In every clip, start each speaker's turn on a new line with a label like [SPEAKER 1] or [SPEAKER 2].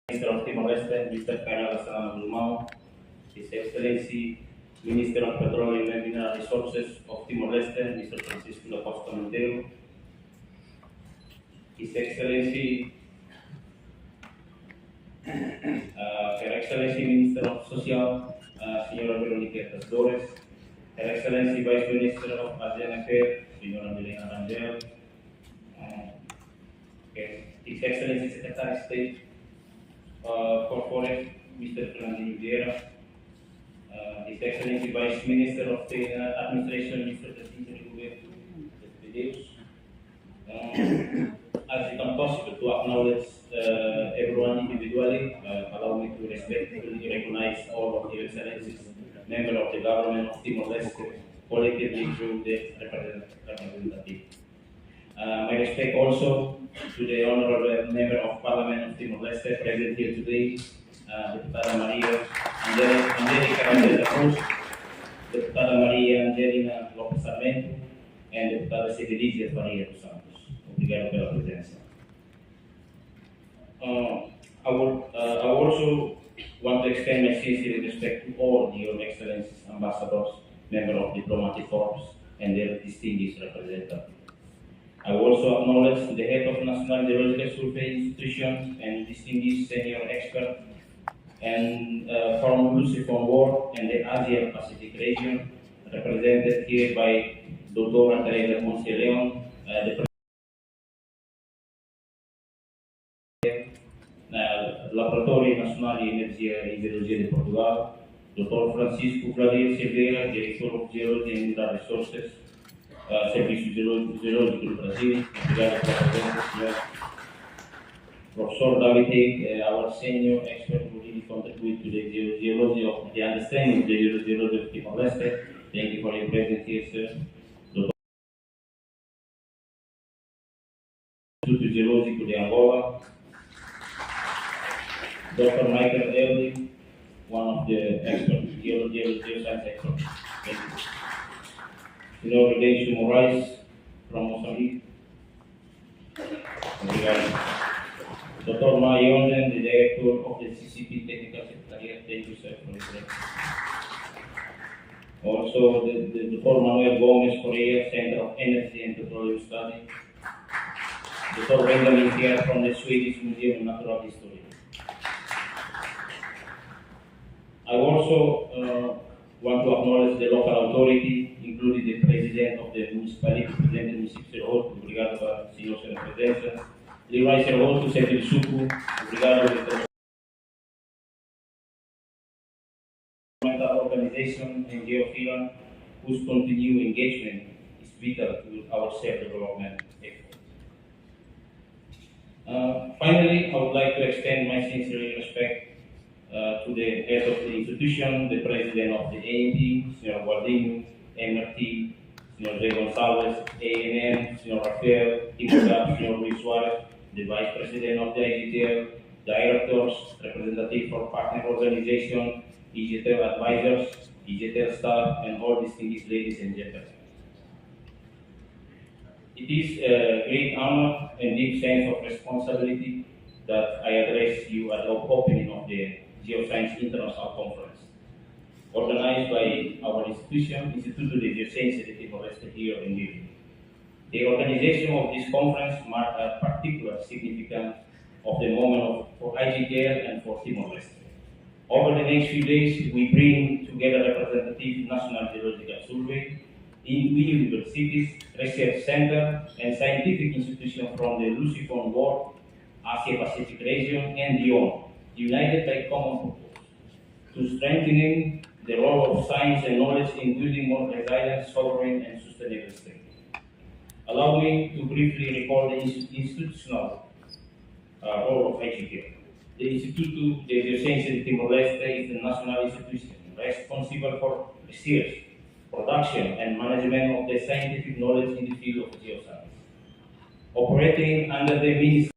[SPEAKER 1] Minister of Timor-Leste, Mr. Salaun, His Excellency, Minister of Petroleum and Mineral Resources of Timor-Leste, Mr. Francisco da Costa Monteiro, His Excellency, Her Excellency Minister of Social, Señora Verónica Tasdores, Her Excellency Vice Minister of Asian Affairs, Señora Milena Rangel, His Excellency Secretary of State for Forest, Mr. Fernandinho Vieira, His Excellency Vice Minister of the Administration, Mr. Presidente Roberto de Deus. As it is possible to acknowledge everyone individually, allow me to respectfully recognize all of your excellencies, members of the government of Timor-Leste, collectively through the representative. My respect also to the honorable member of Parliament of Timor-Leste present here today, Deputada Maria Angélica Cruz, Deputada Maria Angelina Lopes Sarmento, and Deputada Cedilícia Faria dos Santos. Obrigado pela presença. I also want to extend my sincere respect to all your excellencies, ambassadors, members of diplomatic corps, and their distinguished representatives. I also acknowledge the head of National Geological Survey Institution and distinguished senior expert and from Lucifer World and the Asia Pacific region, represented here by Dr. Teresa Ponce Leon, the Laboratório Nacional de Energia e Geologia de Portugal, Dr. Francisco Claudio Silveira, Director of Geology and Mineral Resources, Serviço Geológico do Brasil. Obrigado pela presença, senhor. Professor David, our senior expert who really contribute to the geology of the understanding of the geology of Timor-Leste. Thank you for your presence here, sir. Instituto Geológico de Angola, Dr. Michael Early, one of the experts, geoscience experts. Thank you. Senhor Redencio Moraes, from Mozambique. Dr. Mayonen, the Director of the CCP Technical Secretariat. Thank you, sir, for your presence. Also, the Dr. Manuel Gomes Correa, Center of Energy and Petroleum Study. Dr. Benjamin Pierre from the Swedish Museum of Natural History. I also want to acknowledge the local authority, including the President of the Municipality, Presidente do Município de Serroto. Obrigado pela sua presença. Leroy Serroto, Sérgio Suco, obrigado pela organization and Geophilan, whose continued engagement is vital to our self-development effort. Finally, I would like to extend my sincere respect to the head of the institution, the president of the ANP, Sr. Guardino, MRT, Sr. José Gonçalves, ANN, Sr. Rafael, Timotap, Sr. Luis Suarez, the vice president of the IGTL, directors, representative for partner organization, IGTL advisors, IGTL staff, and all distinguished ladies and gentlemen. It is a great honor and deep sense of responsibility that I address you at the opening of the Geoscience International Conference, organized by our institution, Instituto de Jiosiensia de Timor-Leste here in Lisbon. The organization of this conference marked a particular significance of the moment for IGTL and for Timor-Leste. Over the next few days, we bring together representative National Geological Survey, universities, research center, and scientific institutions from the Lucifer World, Asia Pacific region, and beyond, united by common purpose, to strengthening the role of science and knowledge in building more resilient, sovereign, and sustainable state. Allow me to briefly recall the institutional role of IGTL. The Instituto de Jiosiensia de Timor-Leste is the national institution responsible for research, production, and management of the scientific knowledge in the field of geoscience. Operating under the Ministry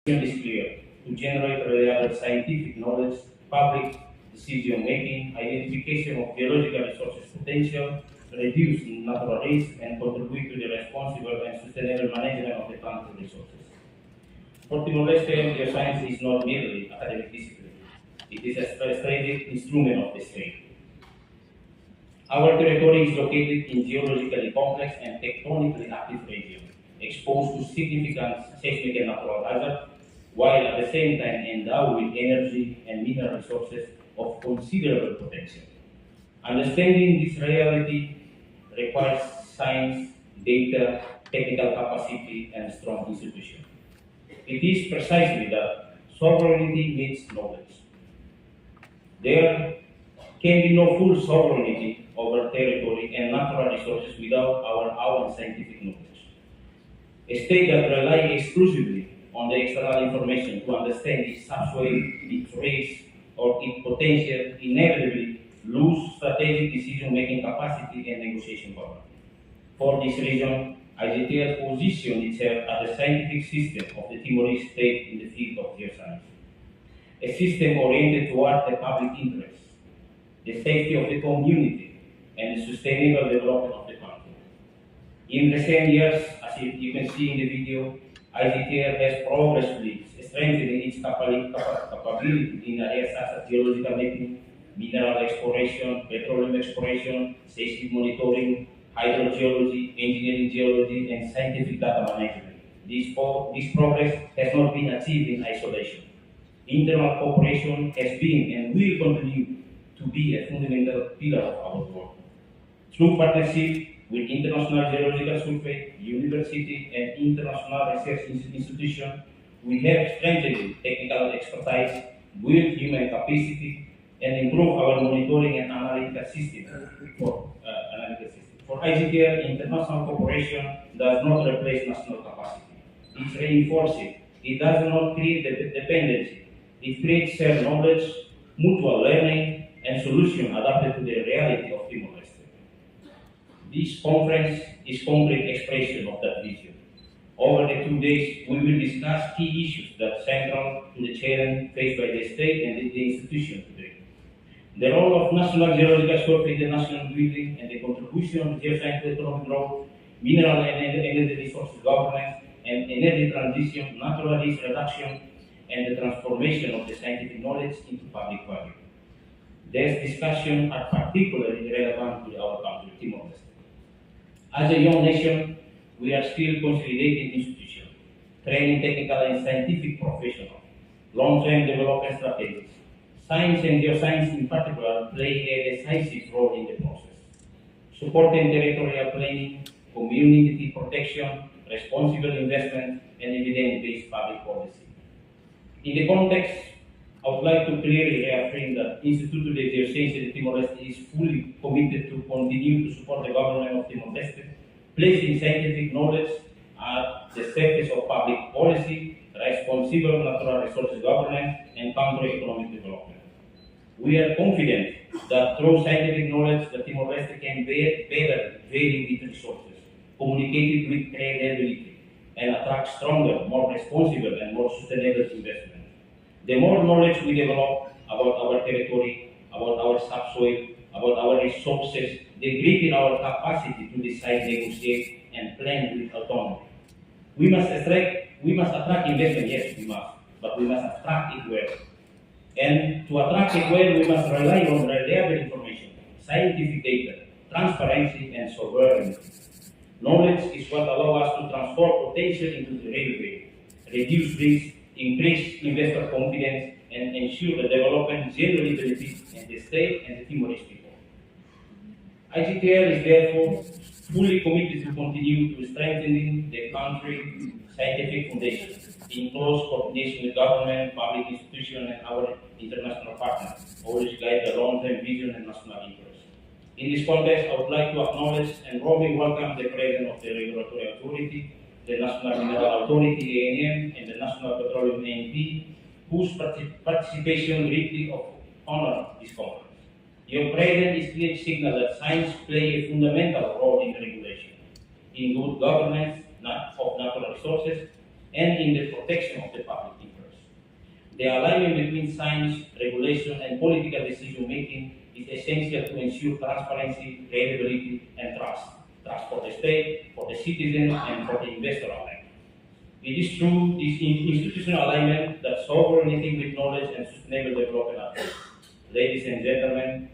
[SPEAKER 1] is clear: to generate reliable scientific knowledge, public decision-making, identification of geological resources potential, reduce natural risk, and contribute to the responsible and sustainable management of the planetary resources. For Timor-Leste, geoscience is not merely academic discipline. It is a strategic instrument of the state. Our territory is located in geologically complex and tectonically active region, exposed to significant seismic and natural hazards, while at the same time endowed with energy and mineral resources of considerable potential. Understanding this reality requires science, data, technical capacity, and strong institutions. It is precisely that sovereignty needs knowledge. There can be no full sovereignty over territory and natural resources without our own scientific knowledge. A state that relies exclusively on the external information to understand its subsoil, its race, or its potential inevitably lose strategic decision-making capacity and negotiation power. For this reason, IGTL positioned itself as the scientific system of the Timorese state in the field of geoscience. A system oriented toward the public interest, the safety of the community, and the sustainable development of the country. In recent years, as you can see in the video, IGTL has progressively strengthened its capability in areas such as geological mapping, mineral exploration, petroleum exploration, seismic monitoring, hydrogeology, engineering geology, and scientific data management. This progress has not been achieved in isolation. Internal cooperation has been and will continue to be a fundamental pillar of our work. Through partnership with International Geological Survey, university, and international research institutions, we have strengthened technical expertise, built human capacity, and improved our monitoring and analytical system For IGTL, international cooperation does not replace national capacity. It reinforces it. It does not create dependency. It creates shared knowledge, mutual learning, and solutions adapted to the reality of Timor-Leste. This conference is concrete expression of that vision. Over the 2 days, we will discuss key issues that are central to the challenge faced by the state and the institution today. The role of National Geological Survey in the national building and the contribution of geoscience to economic growth, mineral and energy resources governance, and energy transition, natural risk reduction, and the transformation of the scientific knowledge into public value. These discussions are particularly relevant to our country, Timor-Leste. As a young nation, we are still consolidating institutions, training technical and scientific professionals, long-term development strategies. Science and geoscience in particular play a decisive role in the process, supporting territorial planning, community protection, responsible investment, and evidence-based public policy. In the context, I would like to clearly reaffirm that Instituto de Jiosiensia de Timor-Leste is fully committed to continue to support the government of Timor-Leste, placing scientific knowledge at the surface of public policy, responsible natural resources governance, and country economic development. We are confident that through scientific knowledge, the Timor-Leste can better vary its resources, communicate with credibility, and attract stronger, more responsible, and more sustainable investment. The more knowledge we develop about our territory, about our subsoil, about our resources, the greater our capacity to decide, negotiate, and plan with autonomy. We must attract investment, yes, we must, but we must attract it well. And to attract it well, we must rely on reliable information, scientific data, transparency, and sovereignty. Knowledge is what allows us to transform potential into the real value, reduce risk, increase investor confidence, and ensure the development generally benefits the state and the Timorese people. IGTL is therefore fully committed to continue to strengthening the country's scientific foundation in close coordination with government, public institutions, and our international partners, always guide the long-term vision and national interest. In this context, I would like to acknowledge and warmly welcome the President of the Regulatory Authority, the National Mineral Authority, GMN, and the National Petroleum ANP, whose participation greatly honor this conference. Your presence is clear signal that science plays a fundamental role in regulation, in good governance of natural resources, and in the protection of the public interest. The alignment between science, regulation, and political decision-making is essential to ensure transparency, credibility, and trust. Trust for the state, for the citizen, and for the investor alike. It is through this institutional alignment that sovereignty with knowledge and sustainable development are achieved. Ladies and gentlemen,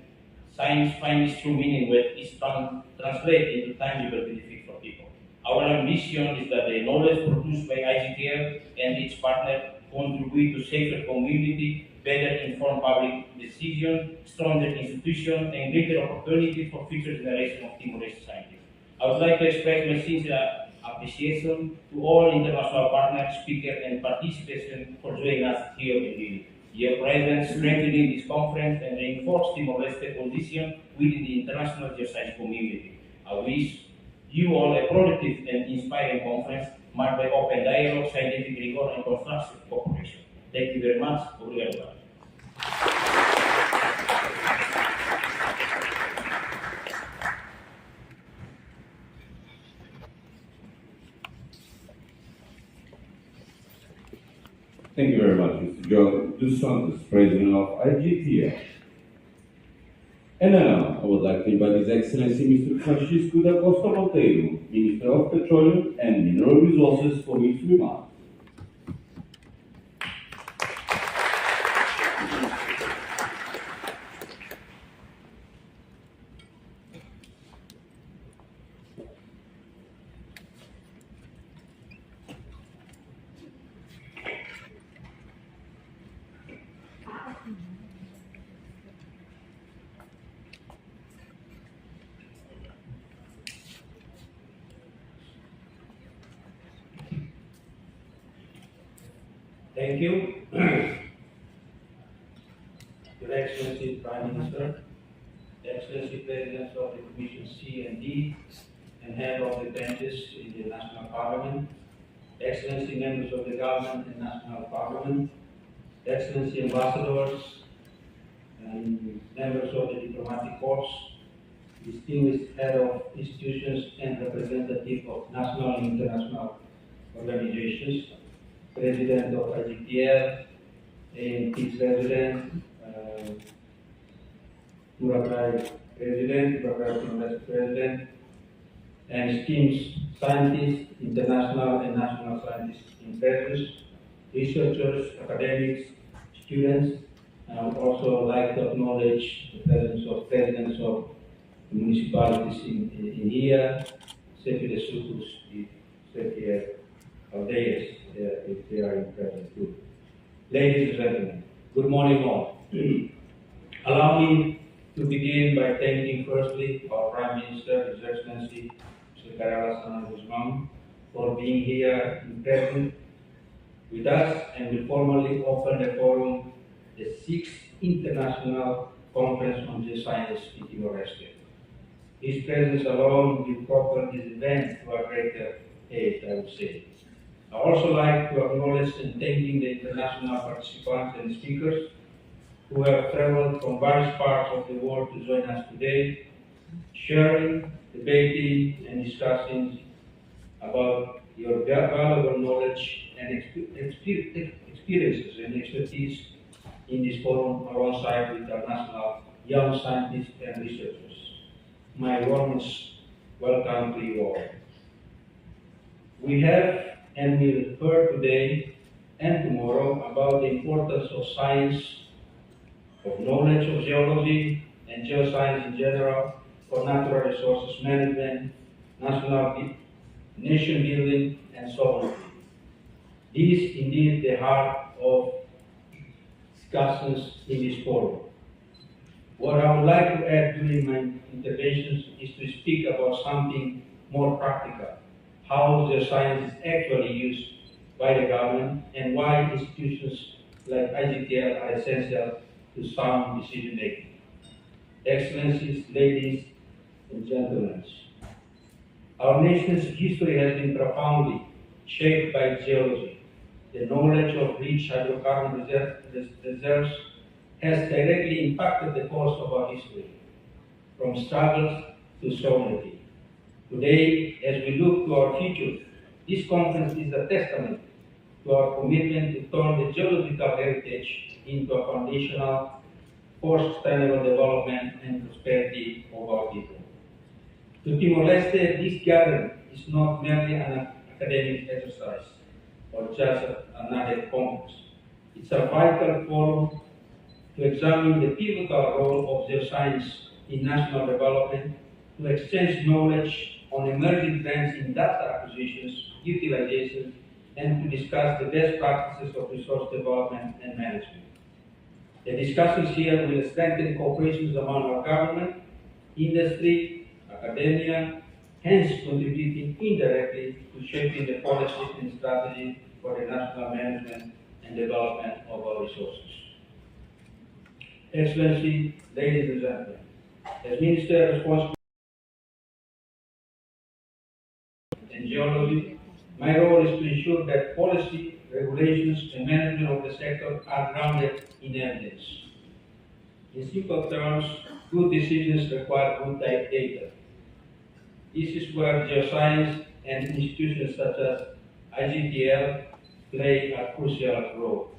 [SPEAKER 1] science finds its true meaning when it is translated into tangible benefit for people. Our ambition is that the knowledge produced by IGTL and its partner contribute to safer community, better informed public decision, stronger institutions, and greater opportunity for future generations of Timor-Leste scientists. I would like to express my sincere appreciation to all international partners, speakers, and participants for joining us here in Lille. Your presence strengthening this conference and reinforce Timor-Leste position within the international geoscience community. I wish you all a productive and inspiring conference marked by open dialogue, scientific rigor, and constructive cooperation. Thank you very much. Obrigado.
[SPEAKER 2] Thank you very much, Mr. John dos Santos, President of IGTL. And now, I would like to invite His Excellency Mr. Francisco da Costa Monteiro, Minister of Petroleum and Mineral Resources, for his remarks.
[SPEAKER 3] Thank you. Your Excellency Prime Minister, Excellency Presidents of the Commission C and D, and Head of the benches in the National Parliament, Excellency Members of the Government and National Parliament, Excellency Ambassadors and Members of the Diplomatic Corps, distinguished Head of Institutions and Representative of National and International Organizations, President of IGTL, and its resident, Uruguay President, President, and esteemed scientists, international and national scientists in presence, researchers, academics, students. I would also like to acknowledge the presence of presidents of the municipalities in here, Secretary Sucus, Secretary Aldeias, if they are present too. Ladies and gentlemen, good morning all. Allow me to begin by thanking firstly our Prime Minister, His Excellency, Mr. Salaun, for being here in present with us and will formally open the forum, the 6th International Conference on Geoscience in Timor-Leste. His presence alone will propel this event to a greater aid, I would say. I also like to acknowledge and thanking the international participants and speakers who have traveled from various parts of the world to join us today, sharing, debating, and discussing about your valuable knowledge and experiences and expertise in this forum alongside with our national young scientists and researchers. My warmest welcome to you all. We have and will hear today and tomorrow about the importance of science, of knowledge of geology and geoscience in general for natural resources management, nation building, and sovereignty. This is indeed the heart of discussions in this forum. What I would like to add during my interventions is to speak about something more practical. How geoscience is actually used by the government and why institutions like IGTL are essential to sound decision making. Excellencies, ladies and gentlemen, our nation's history has been profoundly shaped by geology. The knowledge of rich hydrocarbon reserves has directly impacted the course of our history, from struggles to sovereignty. Today, as we look to our future, this conference is a testament to our commitment to turn the geological heritage into a foundational for sustainable development and prosperity of our people. To Timor-Leste, this gathering is not merely an academic exercise. or just another conference. It's a vital forum to examine the pivotal role of geoscience in national development, to exchange knowledge on emerging trends in data acquisitions, utilization, and to discuss the best practices of resource development and management. The discussions here will strengthen cooperation among our government, industry, academia, hence contributing indirectly to shaping the policy and strategy for the national management and development of our resources. Excellency, ladies and gentlemen, as Minister responsible in geology, my role is to ensure that policy, regulations, and management of the sector are grounded in evidence. In simple terms, good decisions require good data. This is where geoscience and institutions such as IGTL play a crucial role.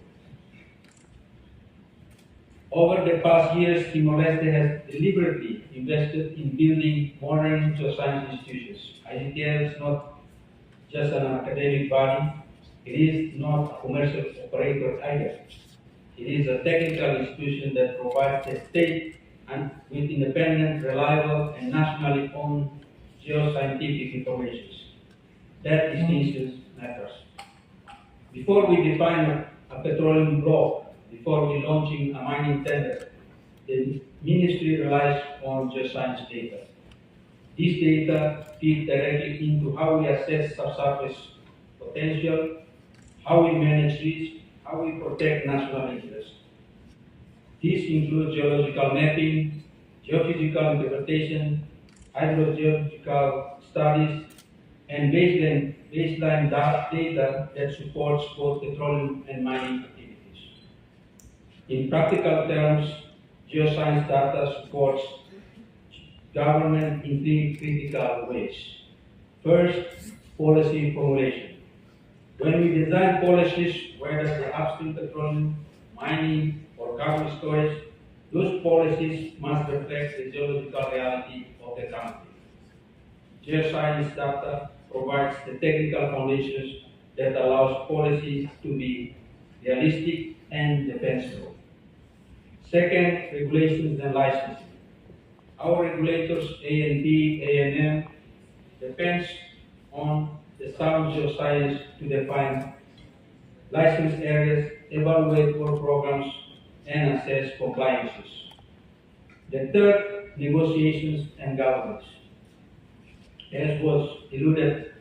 [SPEAKER 3] Over the past years, Timor-Leste has deliberately invested in building modern geoscience institutions. IGTL is not just an academic body, it is not a commercial operator either. It is a technical institution that provides the state with independent, reliable, and nationally owned geoscientific information. That distinction matters. Before we define a petroleum block, before we launching a mining tender, the ministry relies on geoscience data. This data feeds directly into how we assess subsurface potential, how we manage risk, how we protect national interests. This includes geological mapping, geophysical interpretation, hydrogeological studies, and baseline data that supports both petroleum and mining activities. In practical terms, geoscience data supports government in three critical ways. First, policy formulation. When we design policies, whether the upstream petroleum, mining, or carbon storage, those policies must reflect the geological reality of the country. Geoscience data provides the technical foundations that allows policies to be realistic and defensible. Second, regulations and licensing. Our regulators, ANP, ANM, depends on the sound geoscience to define license areas, evaluate work programs, and assess compliances. The third, negotiations and governance. As was alluded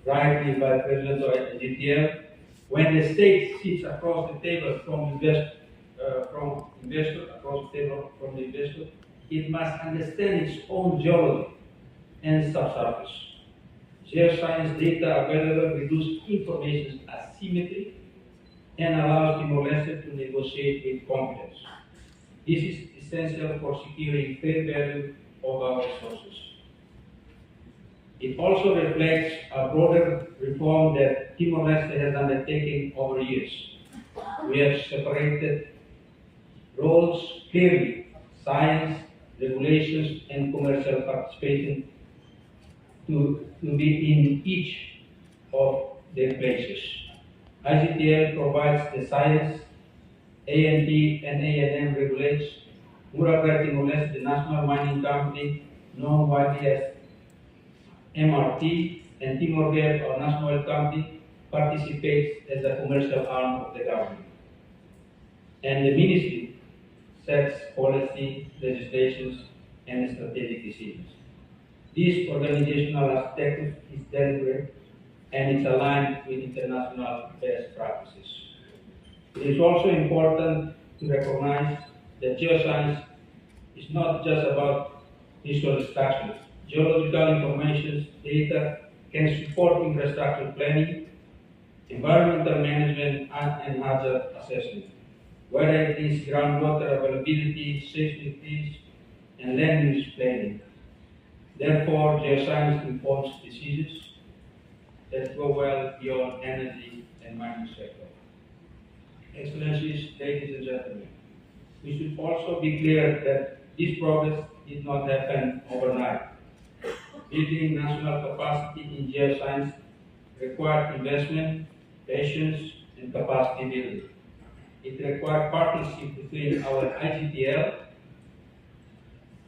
[SPEAKER 3] rightly by President of GTL, when the state sits across the table from the investor, it must understand its own geology and subsurface. Geoscience data available reduces information asymmetry and allows Timor-Leste to negotiate with confidence. This is essential for securing fair value of our resources. It also reflects a broader reform that Timor-Leste has undertaken over years. We have separated roles clearly: science, regulations, and commercial participation to be in each of their places. IGTL provides the science, ANP and ANM regulates, Muragra Timor-Leste, the national mining company, known widely as MRT, and Timor-Leste, our national oil company, participates as a commercial arm of the government. And the ministry sets policy, legislations, and strategic decisions. This organizational aspect is deliberate and it's aligned with international best practices. It is also important to recognize that geoscience is not just about visual structures. Geological information data can support infrastructure planning, environmental management, and hazard assessment, whether it is groundwater availability, seismic, and land use planning. Therefore, geoscience informs decisions that go well beyond energy and mining sector. Excellencies, ladies and gentlemen, we should also be clear that this progress did not happen overnight. Building national capacity in geoscience required investment, patience, and capacity building. It required partnership between our IGTL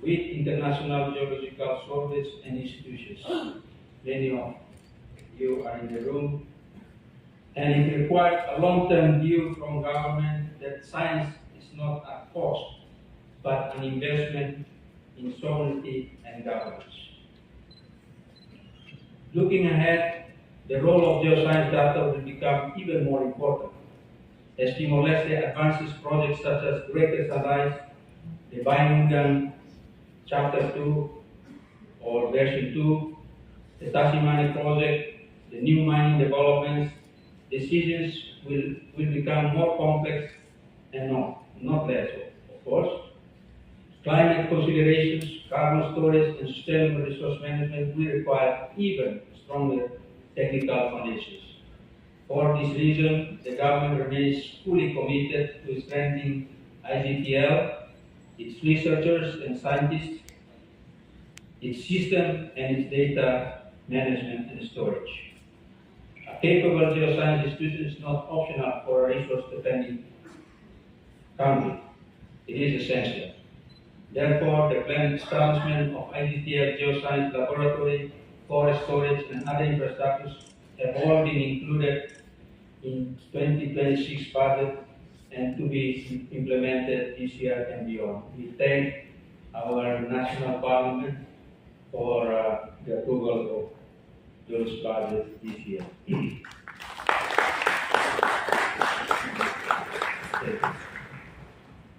[SPEAKER 3] with international geological surveys and institutions. Many of you are in the room. And it required a long-term view from government that science is not a cost, but an investment in sovereignty and governance. Looking ahead, the role of geoscience data will become even more important as Timor-Leste advances projects such as Greater Sunrise, the Bainungan Chapter 2 or Version 2, the Tasimani project, the new mining developments. Decisions will become more complex and not less, of course. Climate considerations, carbon storage, and sustainable resource management will require even stronger technical foundations. For this reason, the government remains fully committed to strengthening IGTL, its researchers and scientists, its system, and its data management and storage. A capable geoscience institution is not optional for a resource-dependent country. It is essential. Therefore, the planned establishment of IGTL Geoscience Laboratory, forest storage, and other infrastructures have all been included in 2026 budget and to be implemented this year and beyond. We thank our national parliament for the approval of those budgets this year.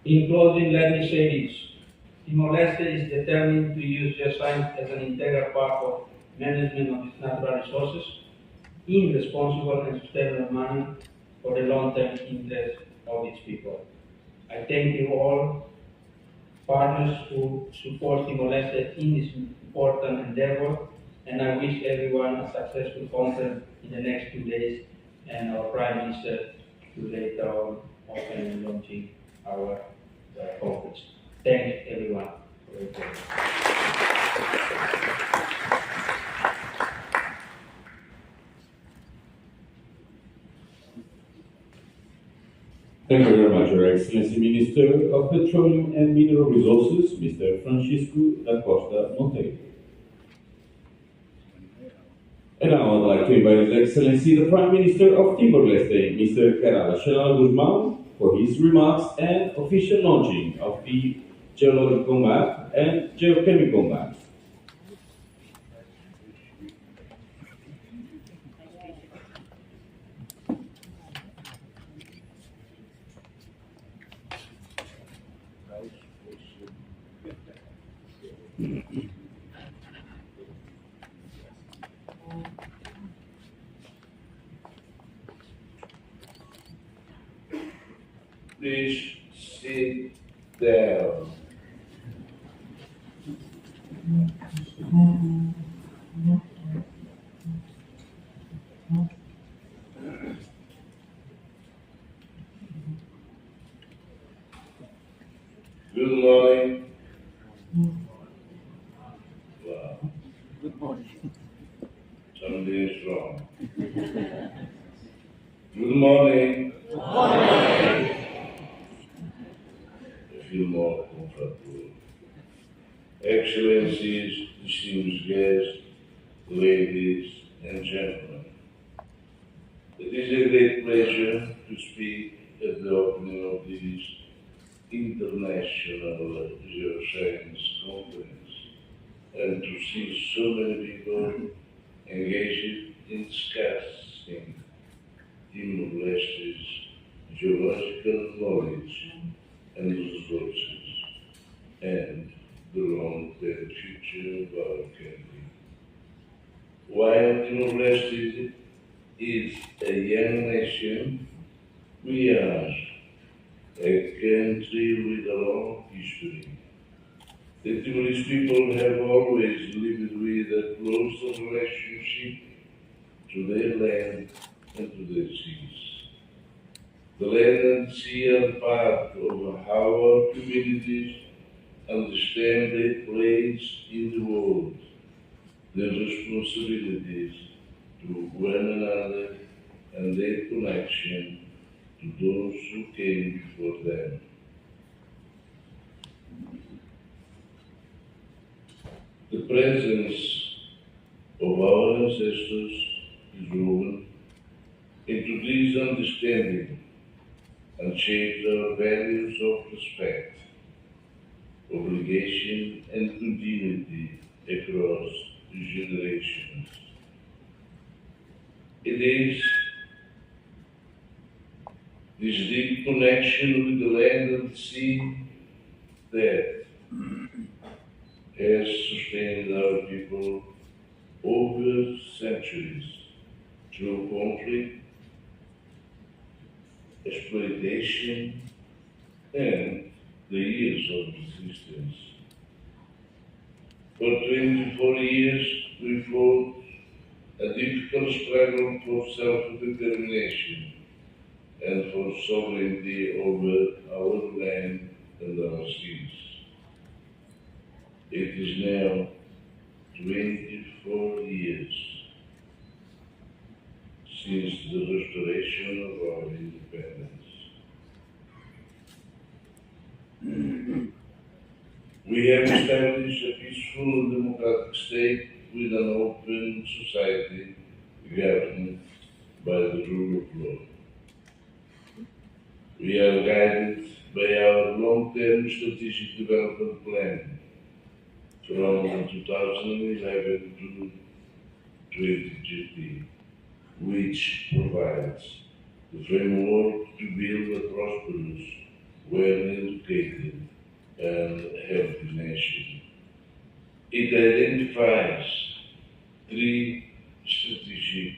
[SPEAKER 3] In closing, let me say this. Timor-Leste is determined to use geoscience as an integral part of management of its natural resources in responsible and sustainable manner for the long-term interest of its people. I thank you all, partners who support Timor-Leste in this important endeavor, and I wish everyone a successful conference in the next 2 days, and our Prime Minister to later on open and launching our conference. Thanks everyone for your attention.
[SPEAKER 2] Thank you very much, Your Excellency Minister of Petroleum and Mineral Resources, Mr. Francisco da Costa Monteiro. And now I'd like to invite His Excellency the Prime Minister of Timor-Leste, Mr. Karala Shalal Guzman, for his remarks and official launching of the geological map and geochemical map.
[SPEAKER 4] Please sit down. Good morning. Wow.
[SPEAKER 5] Good morning.
[SPEAKER 4] Something is wrong. Good morning.
[SPEAKER 5] Good morning.
[SPEAKER 4] I feel more comfortable. Excellencies, distinguished guests, ladies and gentlemen. It is a great pleasure to speak at the opening of this International Geoscience Conference and to see so many people engaged in discussing Timor-Leste's geological knowledge and resources and the long-term future of our country. While Timor-Leste is a young nation, we are a country with a long history. The Timorese people have always lived with a close relationship to their land and to their seas. The land and sea are part of how our communities understand their place in the world, their responsibilities to one another, and their connection to those who came before them. The presence of our ancestors is woven into this understanding and shapes our values of respect, obligation, and continuity across the generations. It is this deep connection with the land and the sea that has sustained our people over centuries through conflict, exploitation, and the years of resistance. For 24 years, we fought a difficult struggle for self-determination and for sovereignty over our land and our seas. It is now 24 years since the restoration of our independence. We have established a peaceful and democratic state with an open society governed by the rule of law. We are guided by our long-term strategic development plan from 2011 to 2030, which provides the framework to build a prosperous, well-educated, and healthy nation. It identifies three strategic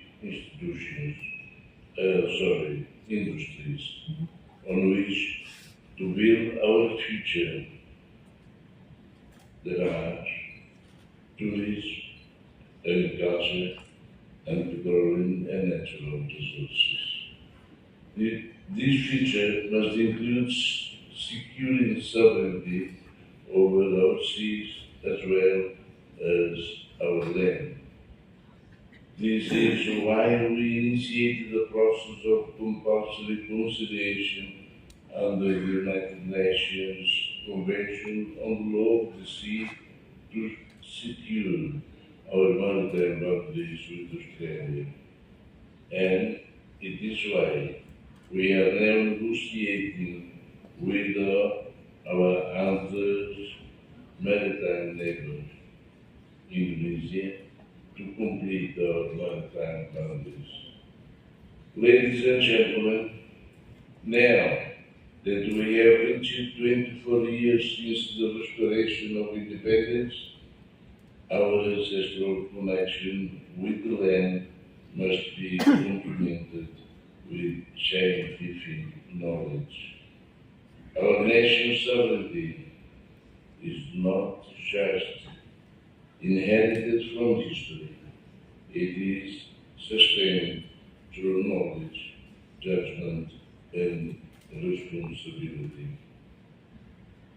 [SPEAKER 4] industries on which to build our future. There are tourism, agriculture, and petroleum and natural resources. This future must include securing sovereignty over our seas as well as our land. This is why we initiated the process of compulsory conciliation under the United Nations Convention on the Law of the Sea to secure our maritime boundaries with Australia. And it is why we are now negotiating with our other maritime neighbors, Indonesia, to complete our maritime boundaries. Ladies and gentlemen, now that we have reached 24 years since the restoration of independence, our ancestral connection with the land must be complemented with scientific knowledge. Our nation's sovereignty is not just inherited from history, it is sustained through knowledge, judgment, and responsibility.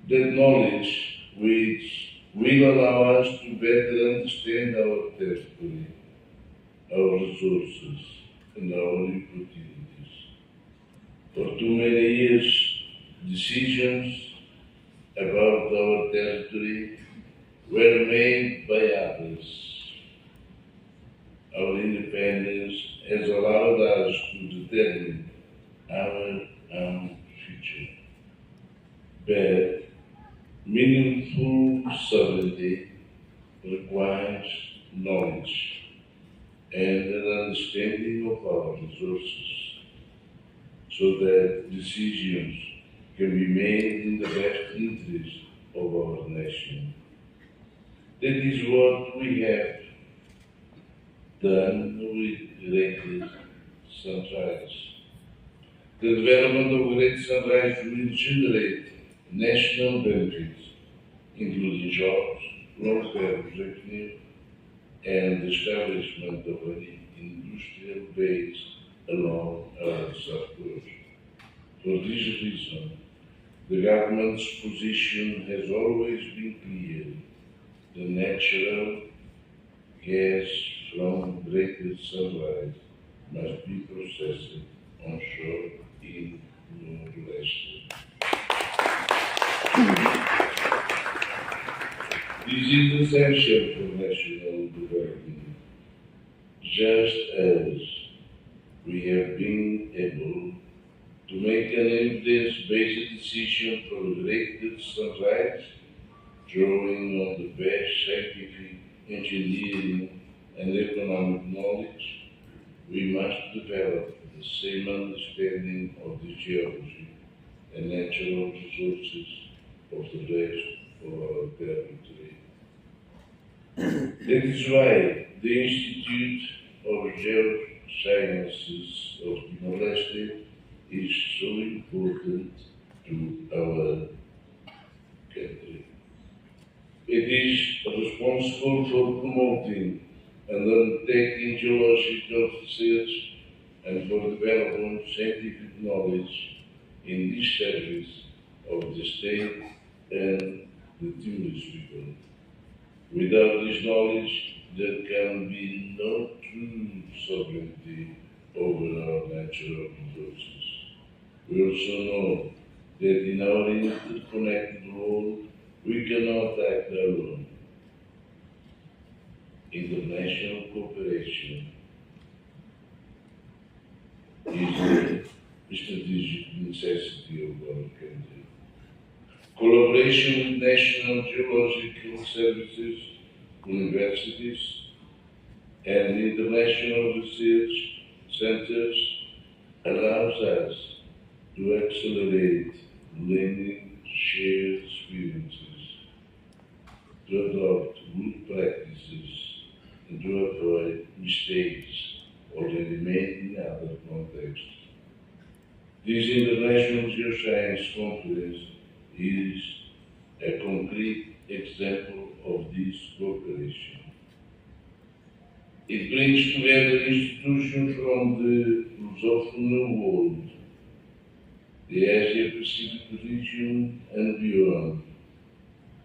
[SPEAKER 4] That knowledge which will allow us to better understand our territory, our resources, and our opportunities. For too many years, decisions about our territory were made by others. Our independence has allowed us to determine our own future. But meaningful sovereignty requires knowledge and an understanding of our resources, so that decisions can be made in the best interest of our nation. That is what we have done with Great Sunrise. The development of Great Sunrise will generate national benefits, including jobs, long-term revenue, and the establishment of an industrial base along our south coast. For this reason, the government's position has always been clear. The natural gas from Great Sunrise must be processed onshore in Timor-Leste. This is essential for national development, just as we have been able to make an evidence-based decision for directed sunrise, drawing on the best scientific, engineering, and economic knowledge. We must develop the same understanding of the geology and natural resources of the rest of our territory. That is why the Institute of Geosciences of Timor-Leste is so important to our country. It is responsible for promoting and undertaking geological research and for developing scientific knowledge in this service of the state and the Timorese people. Without this knowledge, there can be no true sovereignty over our natural resources. We also know that in our interconnected world, we cannot act alone. International cooperation is a strategic necessity of our country. Collaboration with national geological services, universities, and international research centers allows us to accelerate learning, share experiences, to adopt good practices, and to avoid mistakes already made in other contexts. This International Geoscience Conference is a concrete example of this cooperation. It brings together institutions from the Lusophone world, the Asia-Pacific region and beyond,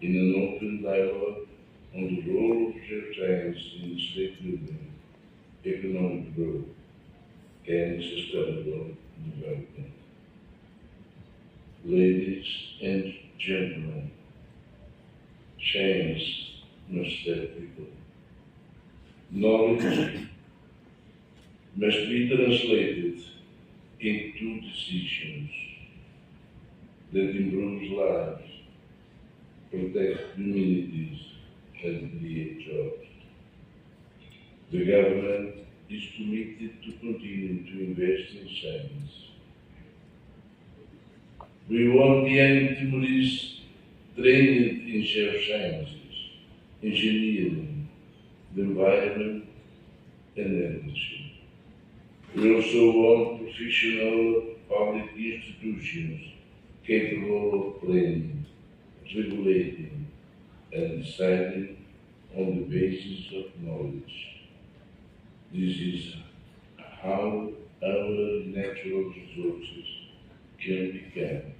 [SPEAKER 4] in an open dialogue on the role of geoscience in state building, economic growth, and sustainable development. Ladies and gentlemen, change must help people. Knowledge must be translated into decisions that improve lives, protect communities, and create jobs. The government is committed to continue to invest in science. We want young Timorese trained in geosciences, engineering, the environment, and energy. We also want professional public institutions capable of planning, regulating, and deciding on the basis of knowledge. This is how our natural resources can become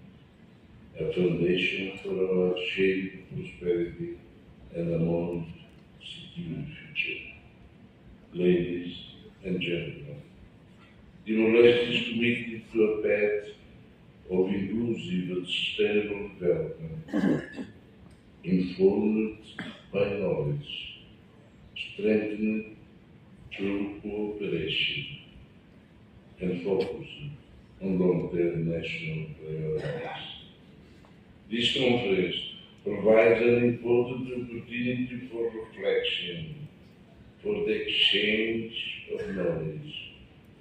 [SPEAKER 4] a foundation for our shared prosperity and a more secure future. Ladies and gentlemen, Timor-Leste is committed to a path of inclusive and sustainable development, informed by knowledge, strengthened through cooperation, and focused on long-term national priorities. This conference provides an important opportunity for reflection, for the exchange of knowledge,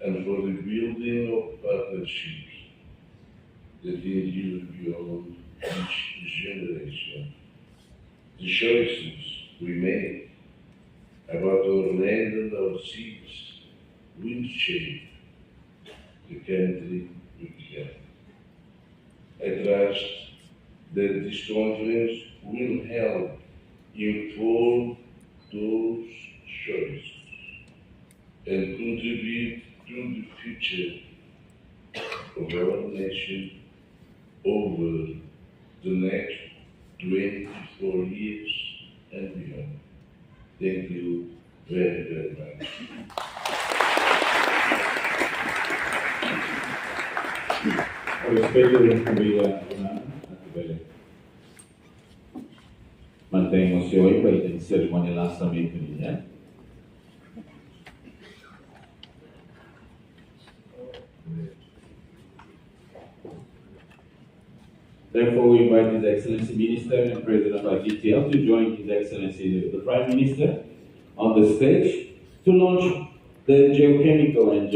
[SPEAKER 4] and for the building of partnerships that endure beyond each generation. The choices we make about our land and our seas will shape the country we become. I trust that this conference will help inform those choices and contribute to the future of our nation over the next 24 years and beyond. Thank you very, very much.
[SPEAKER 2] Respeto de la familia mantengo-se hoje para a cerimônia de lançamento, né? Therefore, we invite His Excellency Minister and President of IGTL to join His Excellency the Prime Minister on the stage to launch the geochemical and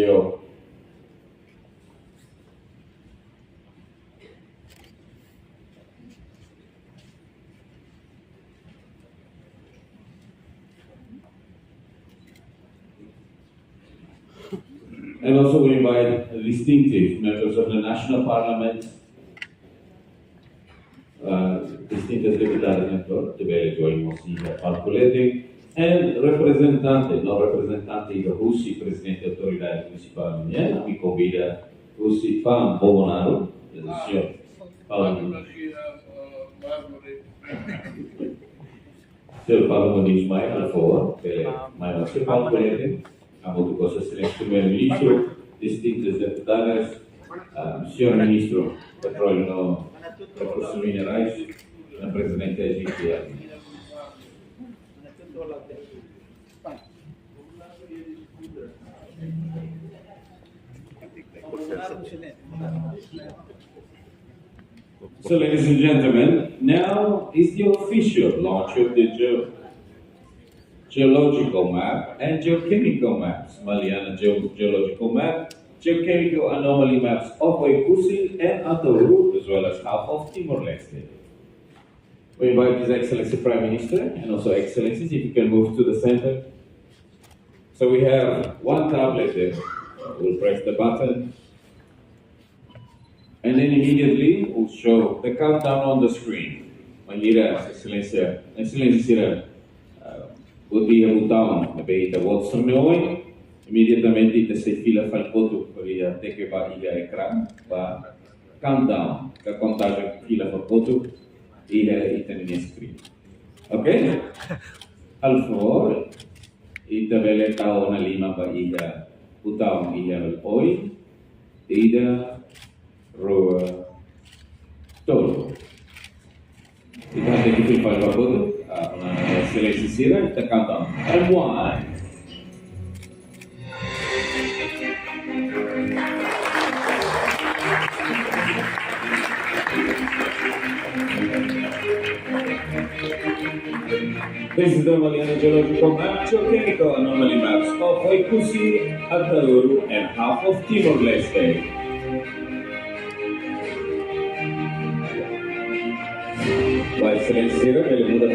[SPEAKER 2] and also we invite distinctive members of the National Parliament, distintas deputadas então, também joinmos al colete, and representante, não representante da Rússia, presidente da autoridade municipal minha, me convida Rússia para Bolsonaro, o senhor fala. Senhor Paulo Muniz Maia, por favor, Maia, senhor Paulo colete. A Multiuso, excelente primeiro-ministro, distintas deputadas, senhor ministro do Petróleo e Recursos Minerais, a presidente da GMN. So, ladies and gentlemen, now is the official launch of the geological map and geochemical maps. Mariana geological map, geochemical anomaly maps of Waikusi and Abertura, as well as half of Timor-Leste. We invite His Excellency Prime Minister and also Excellencies, if you can move to the center. So we have one tablet there. We'll press the button. And then immediately we'll show the countdown on the screen. Manira, Excellency, o dia botão na beira da Watson Noi, imediatamente se fila faz foto para até que vai ir ao ecrã, para countdown, que a contagem fila para foto e tem na screen. Ok? Al favor, e também está na lima para ir botão e ao oi, e da rua todo. Então tem que fila para foto. Excelência Sira, está cantando. And one. This is the Malian geological map, geochemical anomaly maps of Waikusi, Abertura, and half of Timor-Leste. Vai Excelência, ele muda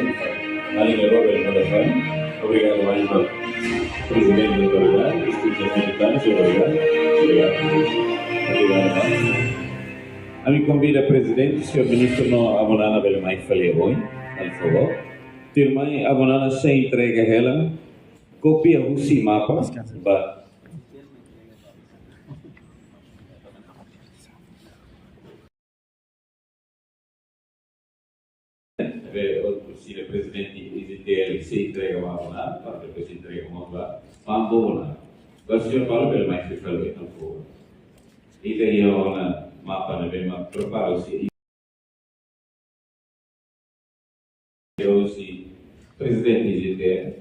[SPEAKER 2] ali melhor, ele muda fã. Obrigado, Major. Presidente da autoridade, distintos militares, obrigado. Obrigado. A me convida, Presidente, Sr. Ministro, não abonana pelo mais falei hoje, por favor. Tirmai abonana sem entrega ela, copia o mapa, o presidente IGTL se entrega uma abonada, para depois se entrega uma abonada, uma abonada. O senhor Paulo, pelo mais que falou, não foi. E daí a mapa, né, prepara-se. Eu, presidente IGTL.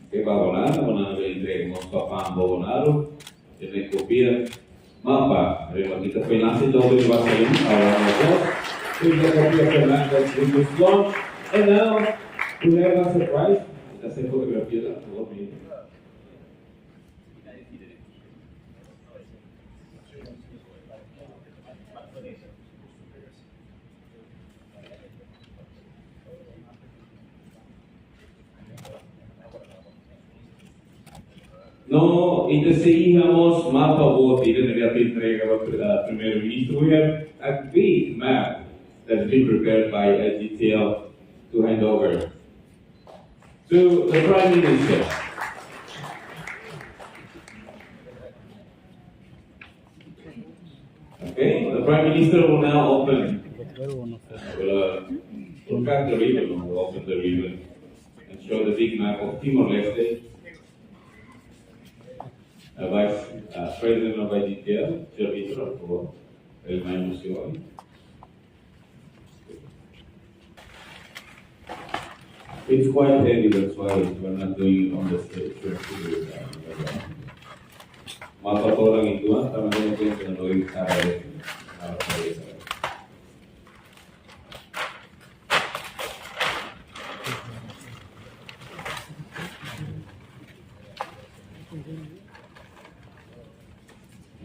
[SPEAKER 2] Que vai abonada vai entrega uma papá abonado, ele copia. Mapa, kita finance double vaccine we got a copy of the map that's in this launch, and now we have a surprise. That's a photography that will be. No, intercedíamos mapa vote in the entrega para primeiro-ministro. We have a big map that's been prepared by GTL to hand over to the Prime Minister. Okay, the Prime Minister will now open. Will cut the ribbon, will open the ribbon and show the big map of Timor-Leste. Vice President of IGTL, Abertura, for el mayor. It's quite heavy, that's why we're not doing it on the stage. Maka orang itu, teman-teman yang kena doing cara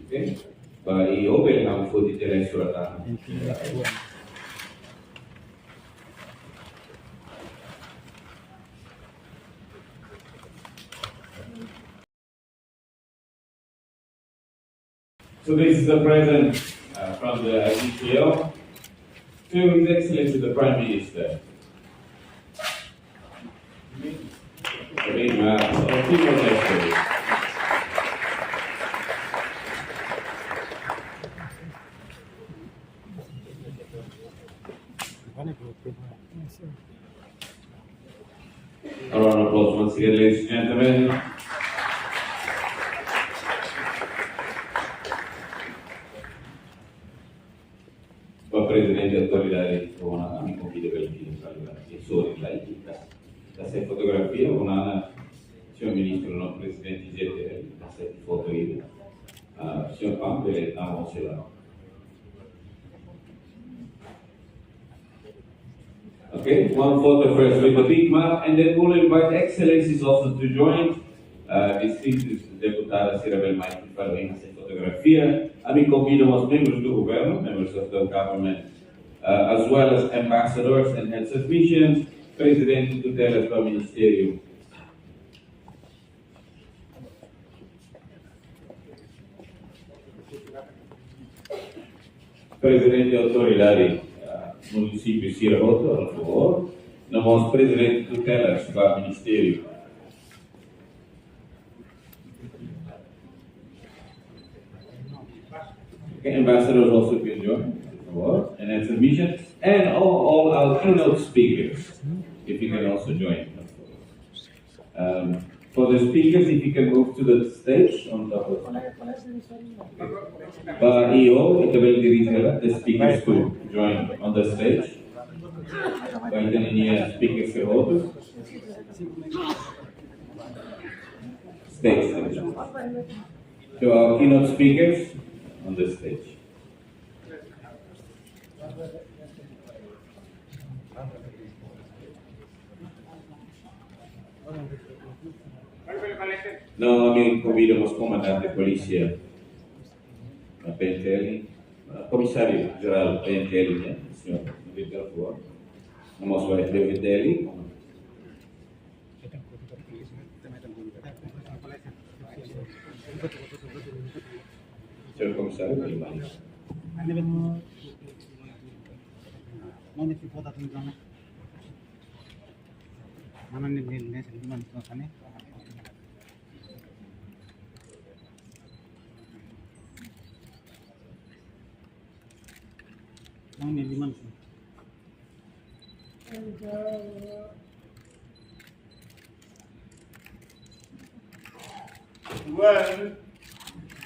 [SPEAKER 2] Okay, by open how for the restaurant. So this is the present from the IGTL to His Excellency the Prime Minister. A round of applause once again, ladies and gentlemen. Pak Presiden Autoridade una mi convide per il film e solo la sei fotografia una signor Ministro non Presidente GMN la sei foto io signor Pampele là. Okay, one photo first with the big map and then we'll invite excellencies also to join. Distintos deputados Sirabel Mike para essa fotografia. A mim convidam os membros do governo, members of the government, as well as ambassadors and heads of missions, presidente tutelas do Ministério. Presidente da autoridade município Sirahoto, por favor. Nosso presidente tutelas do Ministério. Okay, ambassadors also can join, and heads of mission, and all our keynote speakers, if you can also join. For the speakers, if you can move to the stage on top of EO, it will direct the speakers to join on the stage. Vai ter linha speakers for outros. Stage. So our keynote speakers on the stage. Não, a mim convidamos comandante de polícia, a PNTL, comissário geral PNTL, né, senhor Vitor Fuor, o nosso PNTL. Senhor comissário, primário.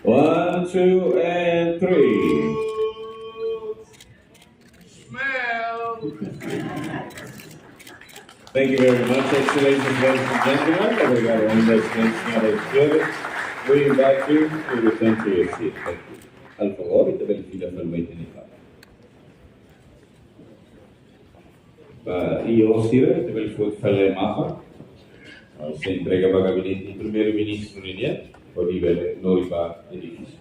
[SPEAKER 2] One, two, and three.
[SPEAKER 4] Smell.
[SPEAKER 2] Thank you very much, Excellencies, ladies and gentlemen. Obrigado, senhora. We invite you to return to your seat. Thank you. Al favor, e também fica fermamente in Io Sira, também foi fazer mapa. Se entrega para o gabinete do primeiro-ministro Rinha, o nível Noriba edifício.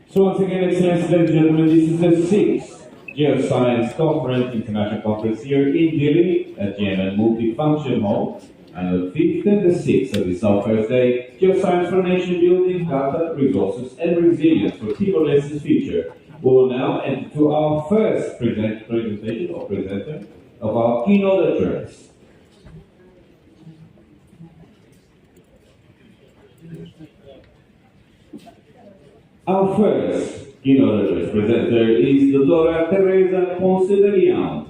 [SPEAKER 2] So once again, Excellencies, ladies and gentlemen, this is the 6th Geoscience Conference, International Conference here in Delhi at GMN Multifunction Hall. And the 5th and the 6th of this our first day, Geoscience for Nation Building, Data, Resources and Resilience for Timor-Leste's Future. We will now enter to our first presentation or presenter of our keynote address. Our first keynote address presenter is Dra. Teresa Ponce de Leão.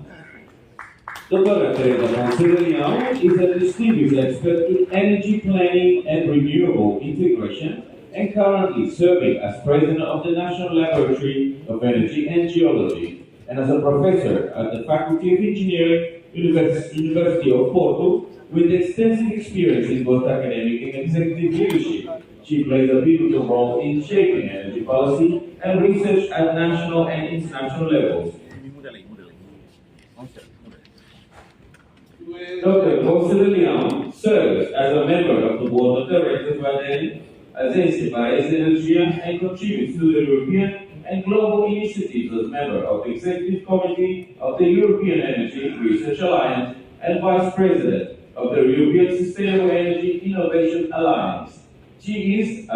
[SPEAKER 2] Dr. Konferénsia is a distinguished expert in energy planning and renewable integration and currently serving as president of the National Laboratory of Energy and Geology and as a professor at the Faculty of Engineering, University of Porto, with extensive experience in both academic and executive leadership. She plays a pivotal role in shaping energy policy and research at national and international levels. Dr. Konferénsia serves as a member of the board of directors by the Xanana and contributes to the European and global initiatives as member of the Executive Committee of the European Energy Research Alliance and Vice President of the European Sustainable Energy Innovation Alliance. She is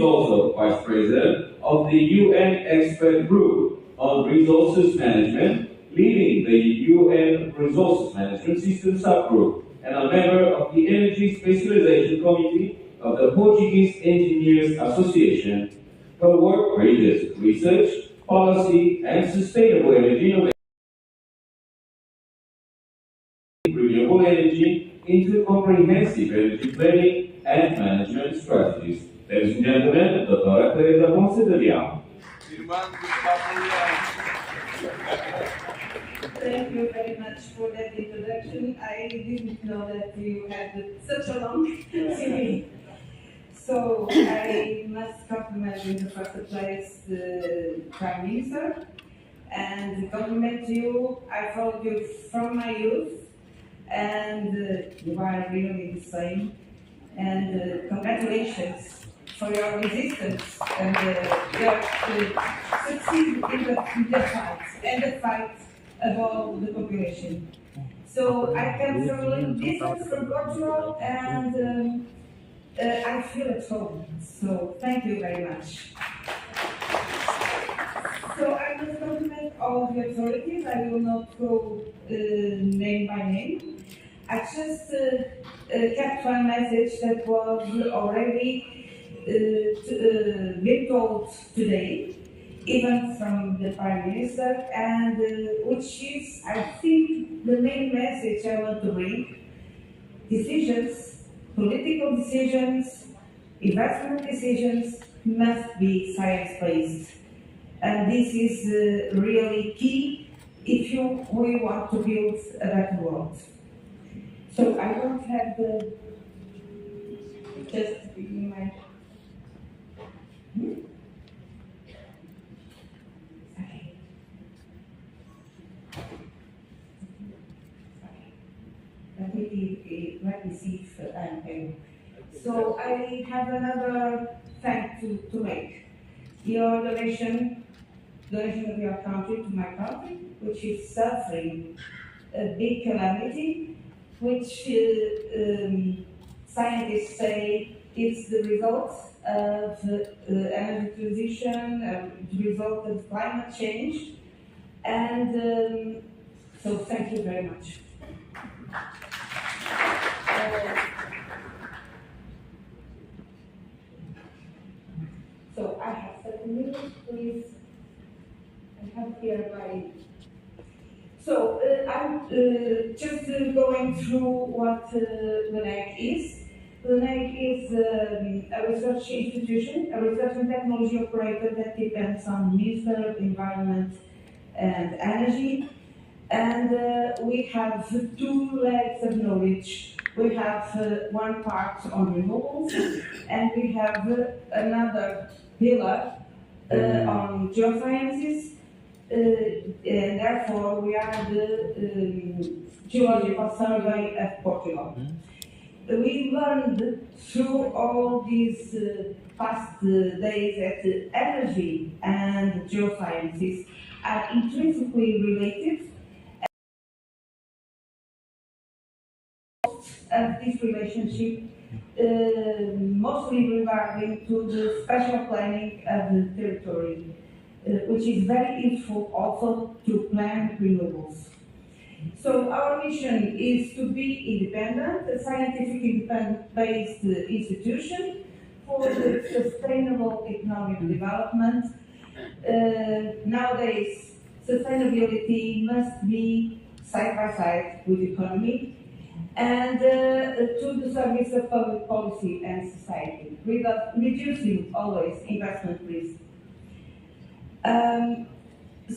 [SPEAKER 2] also Vice President of the UN Expert Group on Resources Management, leading the UN Resources Management System subgroup, and a member of the Energy Specialization Committee of the Portuguese Engineers Association. Her work ranges research, policy, and sustainable energy innovation, renewable energy into comprehensive energy planning and management strategies. Ladies and gentlemen, Dr. Konferénsia.
[SPEAKER 6] Thank you very much for that introduction. I didn't know that you had such a long CV. So I must compliment in the first place the Prime Minister and compliment you. I followed you from my youth and you are really the same. And congratulations for your resistance and your succeed in the fight and the fight of all the population. So I come from a little distance from Portugal and I feel at home. So thank you very much. So I must compliment all of the authorities. I will not go name by name. I just kept one message that was already been told today, even from the Prime Minister, and which is, I think, the main message I want to bring. Decisions, political decisions, investment decisions must be science-based. And this is really key if we want to build a better world. So I don't have the, just give me my, okay. Let me see if I'm able. So I have another thank to make. Your donation of your country to my country, which is suffering a big calamity, which scientists say is the result of energy transition, the result of climate change, and so thank you very much. So I have 7 minutes, please. I have here my. So I'm just going through what LNEC is. LNEC is a research institution, a research and technology operator that depends on the Minister of Environment and Energy. And we have 2 legs of knowledge. We have one part on renewables, and we have another pillar on geosciences. And therefore, we are the Geological Survey of Portugal. We learned through all these past days that energy and geosciences are intrinsically related, and this relationship mostly regarding to the spatial planning of the territory, which is very useful also to plan renewables. So our mission is to be independent, a scientific independent-based institution for the sustainable economic development. Nowadays, sustainability must be side by side with economy, and to the service of public policy and society, reducing always investment risk.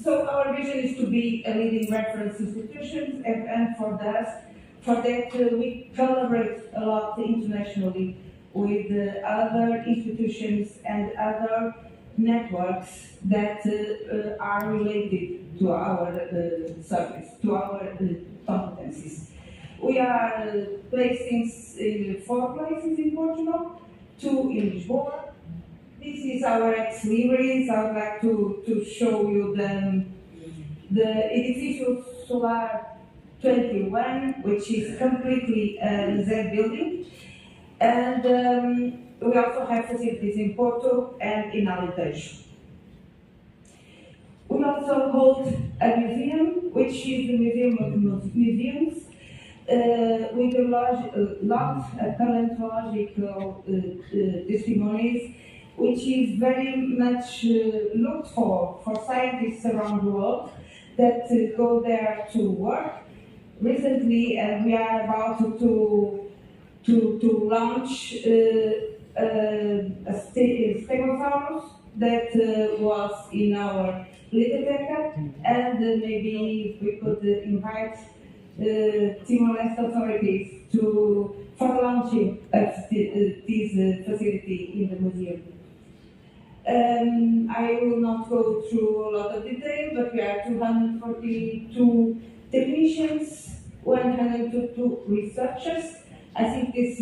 [SPEAKER 6] So our vision is to be a leading reference institution, and for that we collaborate a lot internationally with other institutions and other networks that are related to our service, to our competencies. We are placed in 4 places in Portugal, 2 in Lisboa. This is our ex-libris. I would like to show you the Edifício Solar 21, which is completely a Z building. And we also have facilities in Porto and in Alentejo. We also hold a museum, which is the Museum of Museums, with a lot of paleontological testimonies, which is very much looked for scientists around the world that go there to work. Recently, we are about to launch a Stegosaurus that was in our Litoteca, and maybe we could invite Timor-Leste authorities for the launching of this facility in the museum. I will not go through a lot of detail, but we are 242 technicians, 102 researchers. I think this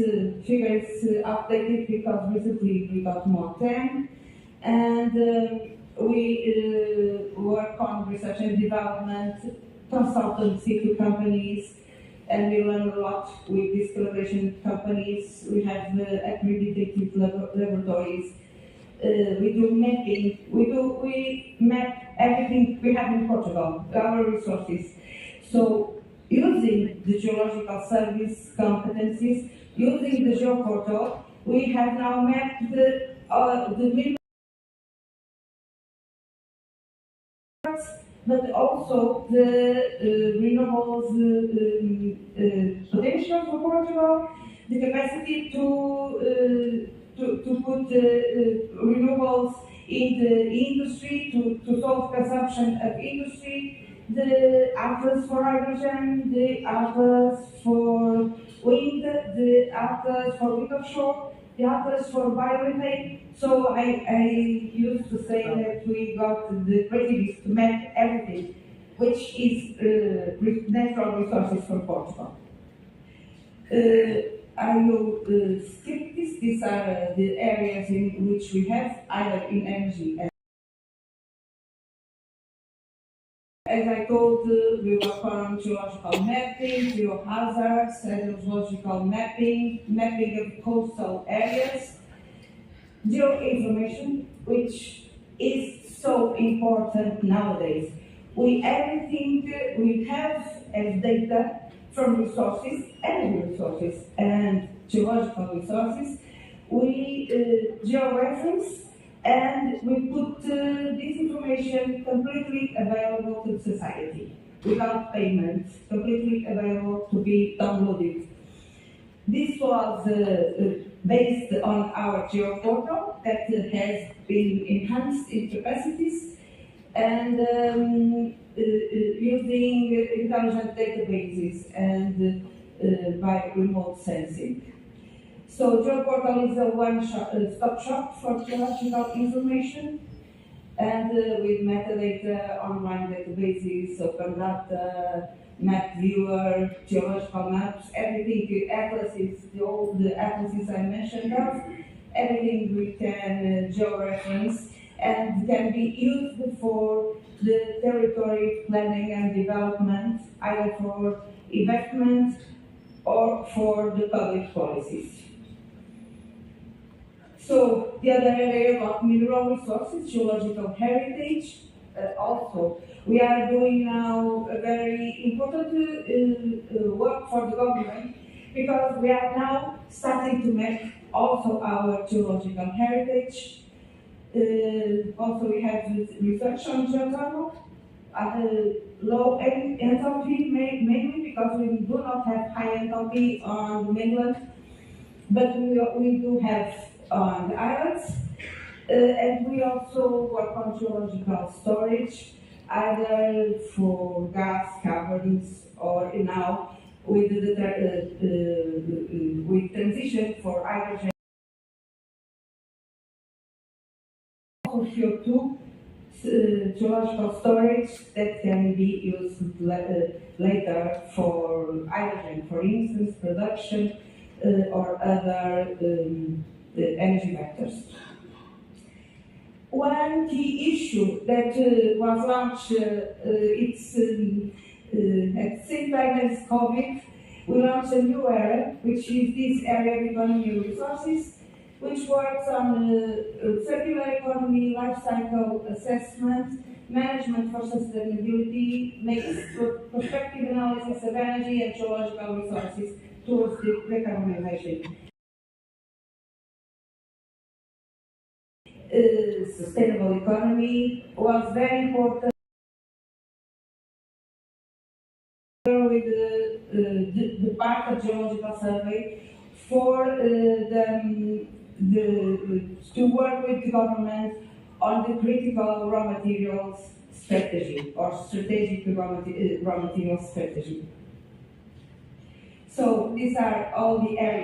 [SPEAKER 6] figure is updated because recently we got more 10. And we work on research and development, consultancy to companies, and we learn a lot with these collaboration companies. We have accredited laboratories. We do mapping. We map everything we have in Portugal, our resources. So using the geological service competencies, using the GeoPortal, we have now mapped the but also the renewables potential for Portugal, the capacity to put renewables in the industry, to solve consumption of industry, the atlas for hydrogen, the atlas for wind, the atlas for wind offshore, the atlas for biomethane. So I used to say that we got the creativity to map everything, which is natural resources for Portugal. I will skip this. These are the areas in which we have either in energy. As I told, we work on geological mapping, geohazards, hydrological mapping, mapping of coastal areas, geoinformation, which is so important nowadays. Everything we have as data from resources, energy resources, and geological resources, we georeference, and we put this information completely available to society, without payment, completely available to be downloaded. This was based on our GeoPortal that has been enhanced in capacities, and using intelligent databases and by remote sensing. So GeoPortal is a one-stop shop for geological information, and with metadata, online databases, open data, map viewer, geological maps, everything, atlases, all the atlases I mentioned of, everything we can georeference and can be used for the territory planning and development, either for investment or for the public policies. So the other area about mineral resources, geological heritage, also we are doing now a very important work for the government, because we are now starting to map also our geological heritage. Also we have research on geothermal, low enthalpy, mainly because we do not have high enthalpy on the mainland, but we do have on the islands. And we also work on geological storage, either for gas caverns or now with with transition for hydrogen. CO2 geological storage that can be used later for hydrogen, for instance, production or other energy vectors. One key issue that was launched, it's at the same time as COVID, we launched a new area, which is this area of economy resources, which works on circular economy, life cycle assessment, management for sustainability, makes prospective analysis of energy and geological resources towards the decarbonization. Sustainable economy was very important with the part of geological survey for to work with the government on the critical raw materials strategy or strategic raw materials strategy. So these are all the areas